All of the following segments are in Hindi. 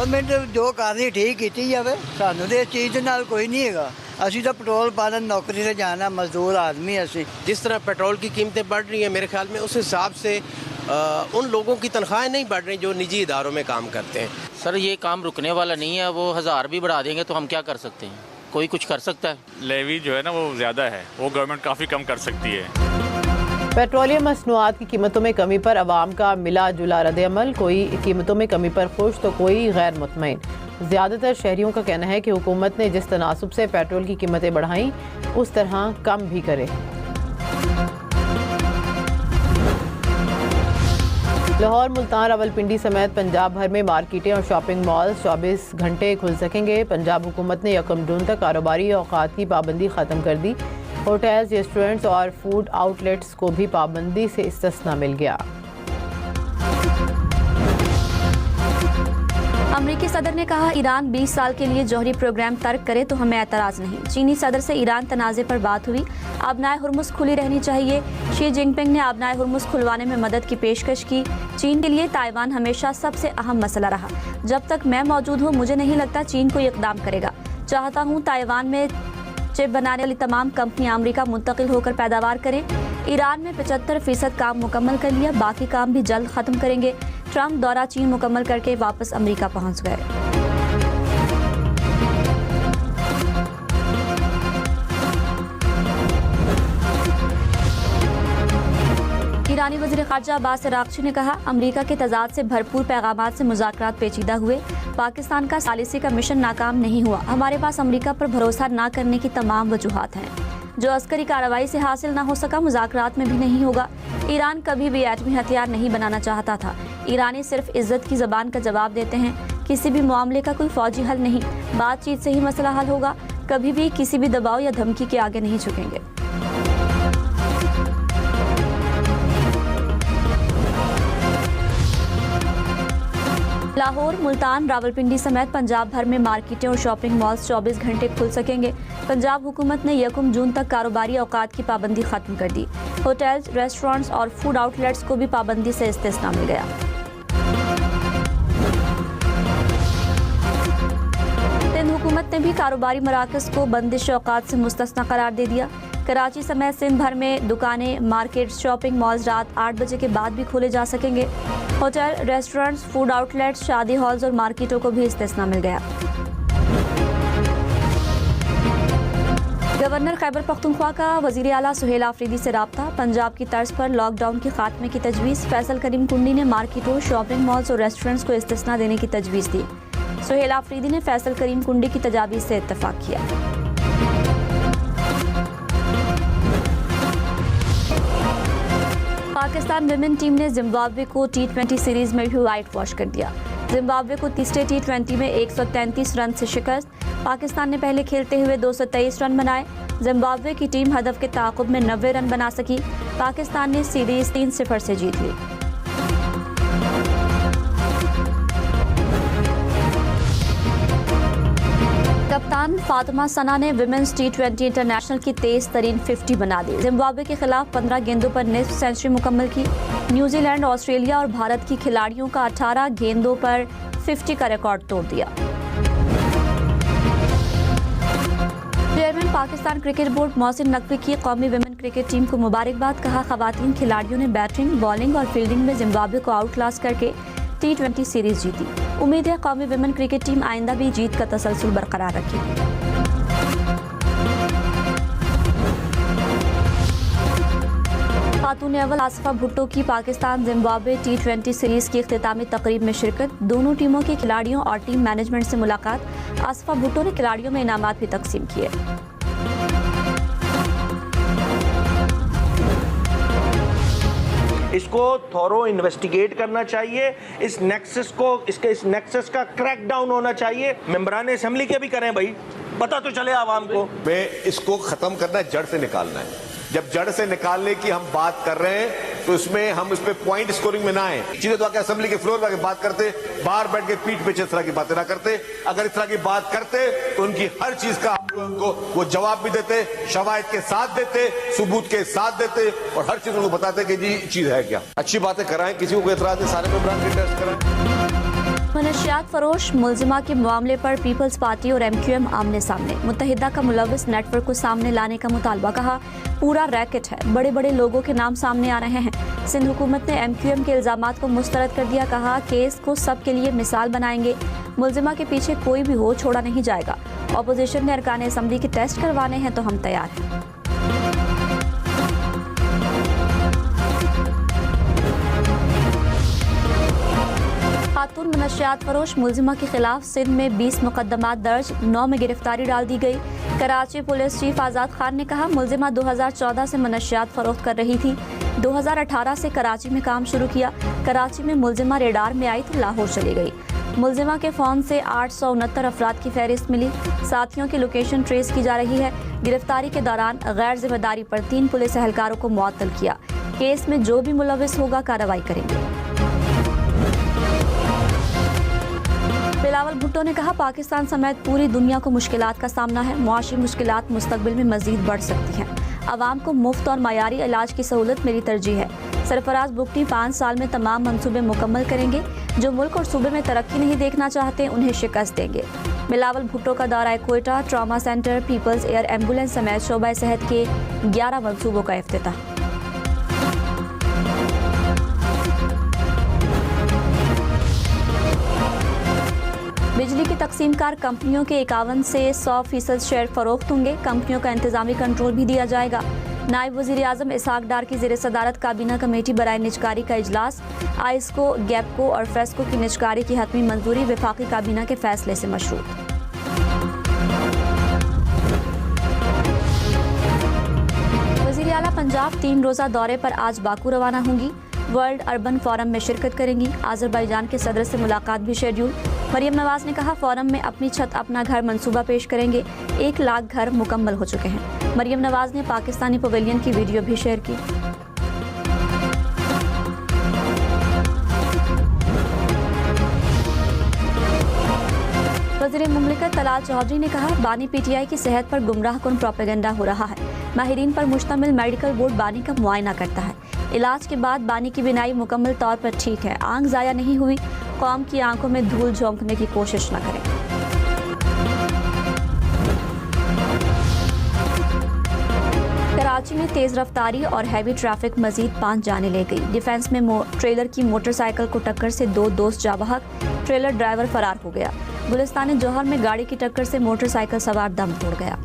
गवर्नमेंट जो करनी ठीक की जाए, सानू तो इस चीज़ के नाल कोई नहीं है। असी तो पेट्रोल पाने नौकरी से जाना, मजदूर आदमी असी। जिस तरह पेट्रोल की कीमतें बढ़ रही हैं, मेरे ख्याल में उस हिसाब से उन लोगों की तनख्वाहें नहीं बढ़ रही जो निजी इदारों में काम करते हैं। सर ये काम रुकने वाला नहीं है, वो 1000 भी बढ़ा देंगे तो हम क्या कर सकते हैं? कोई कुछ कर सकता है? लेवी जो है ना वो ज़्यादा है, वो गवर्नमेंट काफ़ी कम कर सकती है। पेट्रोलियम मसनूआत की कीमतों में कमी पर अवाम का मिला जुला रद्द-ए-अमल, कोई कीमतों में कमी पर खुश तो कोई गैर मुतमईन। ज़्यादातर शहरियों का कहना है कि हुकूमत ने जिस तनासुब से पेट्रोल की कीमतें बढ़ाईं उस तरह कम भी करे। लाहौर, मुल्तान, रावलपिंडी समेत पंजाब भर में मार्केटें और शॉपिंग मॉल 24 घंटे खुल सकेंगे। पंजाब हुकूमत ने 1 जून तक कारोबारी औकात की पाबंदी ख़त्म कर दी। होटल्स, रेस्टोरेंट्स और फूड आउटलेट्स को भी पाबंदी से इस्तिस्ना मिल गया। अमरीकी सदर ने कहा, ईरान 20 साल के लिए जौहरी प्रोग्राम तर्क करे तो हमें एतराज़ नहीं। चीनी सदर से ईरान तनाज़े पर बात हुई, आबनाए हुर्मुज़ खुली रहनी चाहिए। शी जिनपिंग ने आबनाए हुर्मुज़ खुलवाने में मदद की पेशकश की। चीन के लिए ताइवान हमेशा सबसे अहम मसला रहा। जब तक मैं मौजूद हूँ मुझे नहीं लगता चीन कोई इक़दाम करेगा। चाहता हूँ ताइवान में चिप बनाने वाली तमाम कंपनियां अमेरिका मुंतकिल होकर पैदावार करें। ईरान में 75% काम मुकम्मल कर लिया, बाकी काम भी जल्द ख़त्म करेंगे। ट्रंप दौरा चीन मुकम्मल करके वापस अमेरिका पहुंच गए। ईरानी वज़ीर ख़ारजा अब्बास अराग़ची ने कहा, अमेरिका के तज़ाद से भरपूर पैगामात से मुज़ाकरात पेचीदा हुए। पाकिस्तान का सालिसी का मिशन नाकाम नहीं हुआ। हमारे पास अमेरिका पर भरोसा ना करने की तमाम वजूहात हैं। जो अस्करी कार्रवाई से हासिल ना हो सका मुज़ाकरात में भी नहीं होगा। ईरान कभी भी एटमी हथियार नहीं बनाना चाहता था। ईरानी सिर्फ इज्जत की ज़बान का जवाब देते हैं। किसी भी मामले का कोई फौजी हल नहीं, बातचीत से ही मसला हल होगा। कभी भी किसी भी दबाव या धमकी के आगे नहीं झुकेंगे। लाहौर, मुल्तान, रावलपिंडी समेत पंजाब भर में मार्केटें और शॉपिंग मॉल्स 24 घंटे खुल सकेंगे। पंजाब हुकूमत ने 1 जून तक कारोबारी औकात की पाबंदी खत्म कर दी। होटल्स, रेस्टोरेंट्स और फूड आउटलेट्स को भी पाबंदी से इस्तिस्ना मिल गया। सिंध हुकूमत ने भी कारोबारी मराकज़ को बंदिश औकात से मुस्तस्ना करार दे दिया। कराची समेत सिंध भर में दुकानें, मार्केट, शॉपिंग मॉल्स रात 8 बजे के बाद भी खोले जा सकेंगे। होटल, रेस्टोरेंट्स, फूड आउटलेट्स, शादी हॉल्स और मार्केटों को भी इस्तिस्ना मिल गया। गवर्नर खैबर पख्तूनख्वा का वज़ीर आला सुहेल आफरीदी से राब्ता। पंजाब की तर्ज पर लॉकडाउन के खात्मे की तजवीज़। फैसल करीम कुंडी ने मार्केटों, शॉपिंग मॉल्स और रेस्टोरेंट्स को इस्तिस्ना देने की तजवीज़ दी। सुहेल आफरीदी ने फैसल करीम कुंडी की तजावीज़ से इत्तफाक किया। पाकिस्तान विमेन टीम ने जिम्बाब्वे को T20 सीरीज में भी वाइट वॉश कर दिया। जिम्बाब्वे को तीसरे T20 में 133 रन से शिकस्त। पाकिस्तान ने पहले खेलते हुए 223 रन बनाए। जिम्बाब्वे की टीम हदफ के ताक़ुब में 90 रन बना सकी। पाकिस्तान ने सीरीज 3-0 से जीत ली। कप्तान फातिमा सना ने विमेंस T20 इंटरनेशनल की तेज तरीन 50 बना दी। जिम्बाब्वे के खिलाफ 15 गेंदों पर निस्फ सेंचुरी मुकम्मल की। न्यूजीलैंड, ऑस्ट्रेलिया और भारत की खिलाड़ियों का 18 गेंदों पर 50 का रिकॉर्ड तोड़ दिया। Chairman Pakistan cricket board Mohsin Naqvi की कौमी विमेन क्रिकेट टीम को मुबारकबाद। कहा, खवातीन खिलाड़ियों ने बैटिंग, बॉलिंग और फील्डिंग में जिम्बाब्वे को आउट क्लास करके T20 सीरीज जीती। उम्मीद है कौमी विमेन क्रिकेट टीम आइंदा भी जीत का तसलसल बरकरार रखेगी। खातून अव्वल आसिफा भुट्टो की पाकिस्तान जिम्बाब्वे T20 सीरीज की इख्तितामी तकरीब में शिरकत। दोनों टीमों के खिलाड़ियों और टीम मैनेजमेंट से मुलाकात। आसिफा भुट्टो ने खिलाड़ियों में इनामात भी तकसीम किए। इसको थॉरो इन्वेस्टिगेट करना चाहिए। इस नेक्सस का क्रैक डाउन होना चाहिए। मेंबरान असेंबली के भी करें भाई, पता तो चले आवाम को। इसको खत्म करना है, जड़ से निकालना है। जब जड़ से निकालने की हम बात कर रहे हैं तो इसमें हम इस पे पॉइंट स्कोरिंग में ना आए। चीजें तो आके असेंबली के फ्लोर पर बात करते, बाहर बैठ के पीठ पे इस तरह की बातें ना करते। अगर इस तरह की बात करते तो उनकी हर चीज का उनको वो जवाब भी देते, शवाहिद के साथ देते, सबूत के साथ देते और हर चीज उनको बताते कि जी चीज है क्या। अच्छी बातें कराएं, किसी को एतराज है, सारे मेंबरान के टेस्ट कराएं। मनशियात फरोश मुलजिमा के मामले पर पीपल्स पार्टी और MQM आमने सामने। मुत्तहिदा का मुलविस नेटवर्क को सामने लाने का मुतालबा। कहा पूरा रैकेट है, बड़े बड़े लोगों के नाम सामने आ रहे हैं। सिंध हुकूमत ने MQM के इल्जामात को मुस्तरद कर दिया। कहा केस को सब के लिए मिसाल बनाएंगे, मुलजिमा के पीछे कोई भी हो छोड़ा नहीं जाएगा। अपोजिशन ने अरकान असम्बली के टेस्ट करवाने हैं तो हम तैयार हैं। खातून मनशियात फरोश मुलजिमा के खिलाफ सिंध में 20 मुकदमात दर्ज, 9 में गिरफ्तारी डाल दी गई। कराची पुलिस चीफ आज़ाद खान ने कहा मुलजिमा 2014 से मनशियात फरोख्त कर रही थी। 2018 से कराची में काम शुरू किया। कराची में मुलजिमा रेडार में आई तो लाहौर चली गई। मुलजिमा के फ़ोन से 869 अफराद की फहरिस्त मिली। साथियों की लोकेशन ट्रेस की जा रही है। गिरफ्तारी के दौरान गैर जिम्मेदारी पर 3 पुलिस एहलकारों को मुअत्तल किया। केस में जो भी मुलविस होगा कार्रवाई करेंगे। बिलावल भुट्टो ने कहा पाकिस्तान समेत पूरी दुनिया को मुश्किलात का सामना है। मुआशी मुश्किलात मुस्तकबिल में मजीद बढ़ सकती हैं। आवाम को मुफ्त और मायारी इलाज की सहूलत मेरी तरजीह है। सरफराज बुगटी 5 साल में तमाम मंसूबे मुकम्मल करेंगे। जो मुल्क और सूबे में तरक्की नहीं देखना चाहते उन्हें शिकस्त देंगे। बिलावल भुट्टो का दौरा Quetta, trauma centre, peoples air ambulance समेत शोबा सेहत के 11 मंसूबों का इफ्तिताह। बिजली की तकसीमकार कंपनियों के 51 से 100% शेयर फरोख्त होंगे। कंपनियों का इंतजामी कंट्रोल भी दिया जाएगा। नायब वज़ीर आज़म इसहाक डार की ज़ेर सदारत काबीना कमेटी बराए निजकारी का इजलास। आइस्को, गैपको और फेस्को की निजकारी की हतमी मंजूरी वफाकी काबीना के फैसले से मशरूत। वज़ीर आला पंजाब 3 रोज़ा दौरे पर आज बाकू रवाना होंगी। वर्ल्ड अर्बन फोरम में शिरकत करेंगी। आज़रबाईजान के सदर से मुलाकात भी शेड्यूल। मरियम नवाज ने कहा फोरम में अपनी छत अपना घर मंसूबा पेश करेंगे। 1 लाख घर मुकम्मल हो चुके हैं। मरियम नवाज ने पाकिस्तानी पवेलियन की वीडियो भी शेयर की। वज़ीर मुमलिकत तलाल चौधरी ने कहा बानी PTI की सेहत पर गुमराह कुन प्रोपेगेंडा हो रहा है। माहिरीन पर मुश्तमिल मेडिकल बोर्ड बानी का मुआयना करता है। इलाज के बाद बानी की बिनाई मुकम्मल तौर पर ठीक है। आंख ज़ाया नहीं हुई। कौम की आंखों में धूल झोंकने की कोशिश न करें। कराची में तेज रफ्तारी और हैवी ट्रैफिक मजीद 5 जाने ले गई। डिफेंस में ट्रेलर की मोटरसाइकिल को टक्कर से 2 दोस्त जा बहक। ट्रेलर ड्राइवर फरार हो गया। गुलिस्तान जौहर में गाड़ी की टक्कर से मोटरसाइकिल सवार दम तोड़ गया।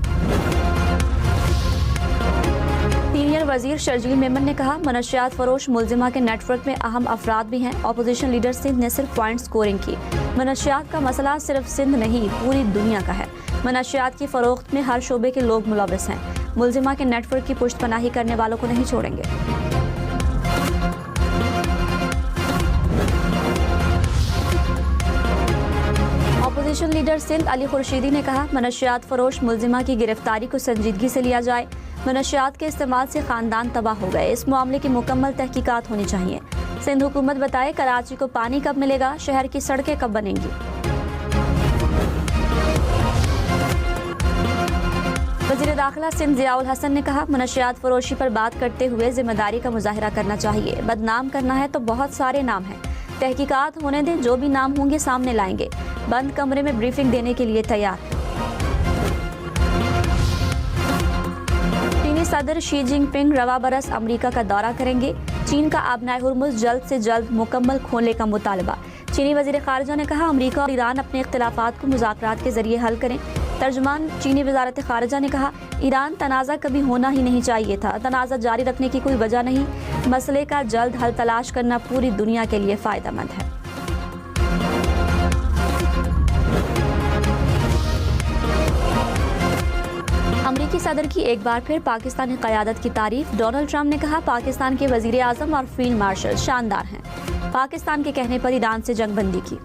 सीनियर वजीर शर्जील मेमन ने कहा मनशियात फरोश मुलजिमा के नेटवर्क में अहम अफराद भी हैं। अपोजिशन लीडर सिंध ने सिर्फ पॉइंट स्कोरिंग की। मनशियात का मसला सिर्फ सिंध नहीं पूरी दुनिया का है। मनशियात की फरोख्त में हर शोबे के लोग मुलविस हैं। मुलजिमा के नेटवर्क की पुश्तपनाही करने वालों को नहीं छोड़ेंगे। अपोजिशन लीडर सिंध अली खुर्शीदी ने कहा मनशियात फरोश मुलजिमा की गिरफ्तारी को संजीदगी से लिया जाए। मनशियात के इस्तेमाल से खानदान तबाह हो गए। इस मामले की मुकम्मल तहकीकात होनी चाहिए। सिंध हुकूमत बताए कराची को पानी कब मिलेगा, शहर की सड़कें कब बनेंगी। वज़ीर दाखिला सिंध ज़ियाउल हसन ने कहा मनशियात फरोशी पर बात करते हुए जिम्मेदारी का मुजाहिरा करना चाहिए। बदनाम करना है तो बहुत सारे नाम हैं। तहकीकात होने दें, जो भी नाम होंगे सामने लाएंगे। बंद कमरे में ब्रीफिंग देने के लिए तैयार। चीनी सदर शी जिनपिंग रवा बरस अमेरिका का दौरा करेंगे। चीन का आबनाए हुर्मुज़ जल्द से जल्द मुकम्मल खोलने का मुतालबा। चीनी वज़ीर ख़ारिजा ने कहा अमेरिका और ईरान अपने इख्तिलाफ़ात को मुज़ाकरात के ज़रिए हल करें। तर्जुमान चीनी वज़ारत ख़ारिजा ने कहा ईरान तनाज़ा कभी होना ही नहीं चाहिए था। तनाज़ा जारी रखने की कोई वजह नहीं। मसले का जल्द हल तलाश करना पूरी दुनिया के लिए फ़ायदेमंद है। अमरीकी सदर की एक बार फिर पाकिस्तानी क़यादत की तारीफ। डोनाल्ड ट्रंप ने कहा पाकिस्तान के वज़ीर आज़म और फील्ड मार्शल शानदार हैं। पाकिस्तान के कहने पर ईरान से जंगबंदी की।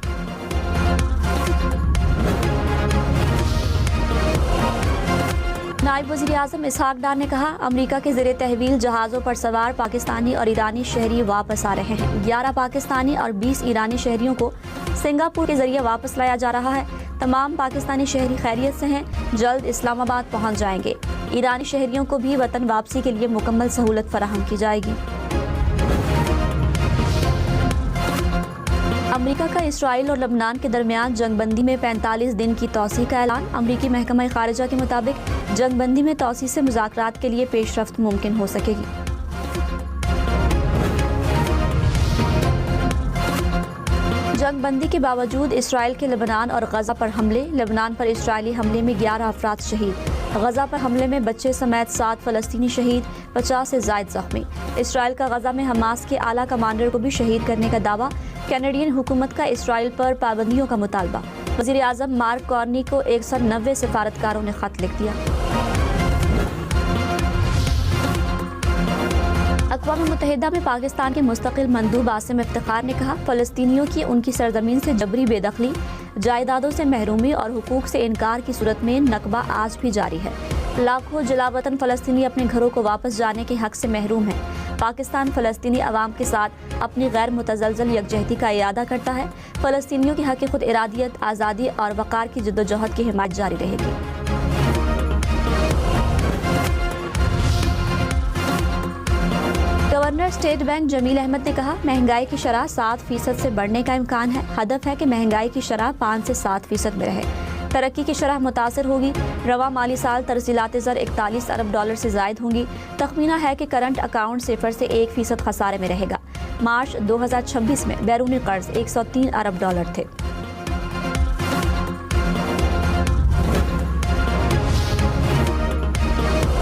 नायब वज़ीर आज़म इसहाक डार ने कहा अमेरिका के ज़रिए तहवील जहाज़ों पर सवार पाकिस्तानी और ईरानी शहरी वापस आ रहे हैं। 11 पाकिस्तानी और 20 ईरानी शहरियों को सिंगापुर के ज़रिए वापस लाया जा रहा है। तमाम पाकिस्तानी शहरी खैरियत से हैं, जल्द इस्लामाबाद पहुंच जाएंगे। ईरानी शहरियों को भी वतन वापसी के लिए मुकम्मल सहूलत फराहम की जाएगी। अमेरिका का इसराइल और लेबनान के दरमियान जंगबंदी में 45 दिन की तौसीह का ऐलान। अमेरिकी महकमा खारिजा के मुताबिक जंगबंदी में तौसीह से मुज़ाकरात के लिए पेशरफ्त मुमकिन हो सकेगी। जंगबंदी के बावजूद इसराइल के लेबनान और गजा पर हमले। लेबनान पर इसराइली हमले में 11 अफराद शहीद। गजा पर हमले में बच्चे समेत 7 फलस्तीनी शहीद, 50 से ज़ायद जख्मी। इसराइल का गजा में हमास के आला कमांडर को भी शहीद करने का दावा। कैनेडियन हुकूमत का इसराइल पर पाबंदियों का मुतालबा। वज़ीर आज़म मार्क कार्नी को 190 सफारतकारों ने खत लिख दिया। अक़वाम मुत्तहिदा में पाकिस्तान के मुस्तकिल मंदूब आसिम इफ्तिखार ने कहा, फ़लस्तीनियों की उनकी सरजमीन से जबरी बेदखली, जायदादों से महरूमी और हुकूक से इनकार की सूरत में नकबा आज भी जारी है। लाखों जलावतन फ़लस्तीनी अपने घरों को वापस जाने के हक से महरूम हैं। पाकिस्तान फ़लस्तीनी अवाम के साथ अपनी गैर मुतज़लज़ल यकजहती का इरादा करता है। फ़लस्तीनियों की हक़ खुद इरादियत, आज़ादी और वक़ार की जद्दोजहद की हिमायत जारी रहेगी। Governor state bank Jameel Ahmed ने कहा, महंगाई की शरह 7% से बढ़ने का इम्कान है। हदफ है कि महंगाई की शरह 5 से 7% में रहे। तरक्की की शरह मुतासर होगी। रवा माली साल तरसीलात ज़र 41 अरब डॉलर से ज़ायद होंगी। तखमीना है कि करंट अकाउंट 0 से 1% खसारे में रहेगा। मार्च 2026 में बैरूनी कर्ज 103 अरब डॉलर थे।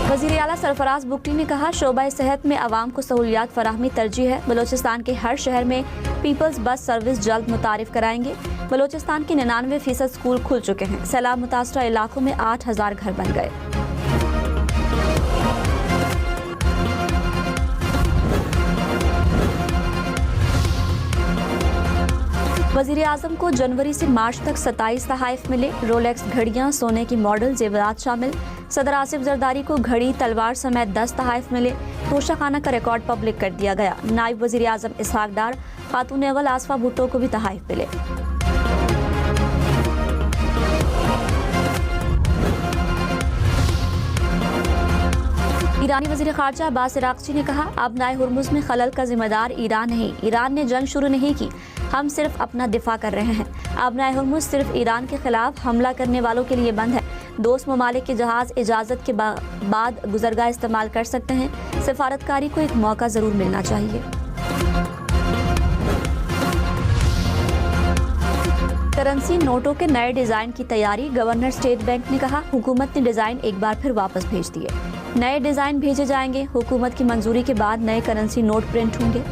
वज़ीर आला सरफराज बुगटी ने कहा, शोबा सेहत में आवाम को सहूलियात फराहमी तरजीह है। बलोचिस्तान के हर शहर में पीपल्स बस सर्विस जल्द मुतारिफ कराएंगे। बलोचिस्तान के 99% स्कूल खुल चुके हैं। सैलाब मुतासरा इलाकों में 8000 घर बन गए। वज़ीर आज़म को जनवरी से मार्च तक 27 तहाइफ मिले। रोलेक्स घड़ियां, सोने की मॉडल, जेवरात शामिल। सदर आसिफ जरदारी को घड़ी, तलवार समेत 10 तहाइफ मिले। तोशा खाना का रिकॉर्ड पब्लिक कर दिया गया। नायब वज़ीर आज़म इसहाक डार, खातून अव्वल आसफा भुट्टो को भी तहाइफ मिले। ईरानी वज़ीर ख़ारजा अब्बास इराक़ची ने कहा, आबनाए हुर्मुज़ में खलल का जिम्मेदार ईरान नहीं। ईरान ने जंग शुरू नहीं की, हम सिर्फ अपना दिफा कर रहे हैं। आबनाए हुर्मुज़ सिर्फ ईरान के खिलाफ हमला करने वालों के लिए बंद है। दोस्त ममालिक के जहाज़ इजाज़त के बाद गुज़रगाह इस्तेमाल कर सकते हैं। सफारतकारी को एक मौका ज़रूर मिलना चाहिए। करेंसी नोटों के नए डिज़ाइन की तैयारी। गवर्नर स्टेट बैंक ने कहा, हुकूमत ने डिज़ाइन एक बार फिर वापस भेज दिए। नए डिज़ाइन भेजे जाएंगे। हुकूमत की मंजूरी के बाद नए करेंसी नोट प्रिंट होंगे।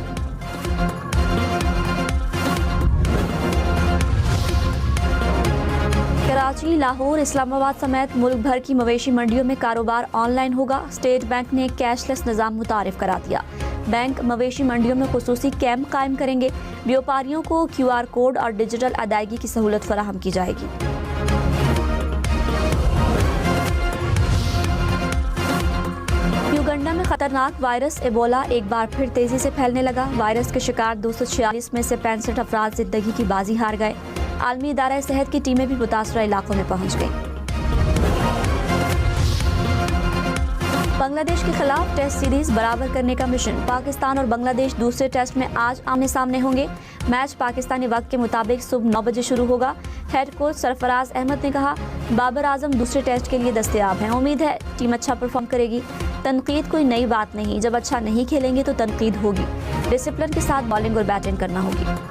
कराची, लाहौर, इस्लामाबाद समेत मुल्क भर की मवेशी मंडियों में कारोबार ऑनलाइन होगा। स्टेट बैंक ने कैशलेस निज़ाम मुतारिफ करा दिया। बैंक मवेशी मंडियों में खुसूसी कैंप कायम करेंगे। व्यापारियों को QR कोड और डिजिटल अदायगी की सहूलत फराहम की जाएगी। युगांडा में खतरनाक वायरस एबोला एक बार फिर तेजी से फैलने लगा। वायरस के शिकार 246 में से 65 अफराद जिंदगी की बाजी हार गए। आलमी इदारा सेहत की टीमें भी मुतासरा इलाकों में पहुंच गईं। बांग्लादेश के खिलाफ टेस्ट सीरीज बराबर करने का मिशन। पाकिस्तान और बांग्लादेश दूसरे टेस्ट में आज आमने सामने होंगे। मैच पाकिस्तानी वक्त के मुताबिक सुबह 9 बजे शुरू होगा। हेड कोच सरफराज अहमद ने कहा, बाबर आजम दूसरे टेस्ट के लिए दस्तयाब हैं। उम्मीद है टीम अच्छा परफॉर्म करेगी। तनकीद कोई नई बात नहीं, जब अच्छा नहीं खेलेंगे तो तनकीद होगी। डिसिप्लिन के साथ बॉलिंग और बैटिंग करना होगी।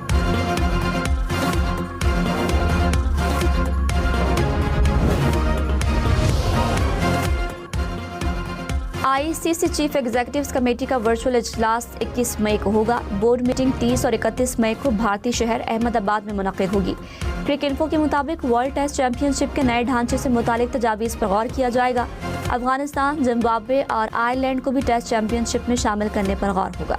ICC चीफ एग्जीक्यूटिव्स कमेटी का वर्चुअल इजलास 21 मई को होगा। बोर्ड मीटिंग 30 और 31 मई को भारतीय शहर अहमदाबाद में मुनक़िद होगी। क्रिकइन्फो के मुताबिक वर्ल्ड टेस्ट चैंपियनशिप के नए ढांचे से मुतालिक तजावीज़ पर गौर किया जाएगा। अफगानिस्तान, जिम्बाब्वे और आयरलैंड को भी टेस्ट चैंपियनशिप में शामिल करने पर गौर होगा।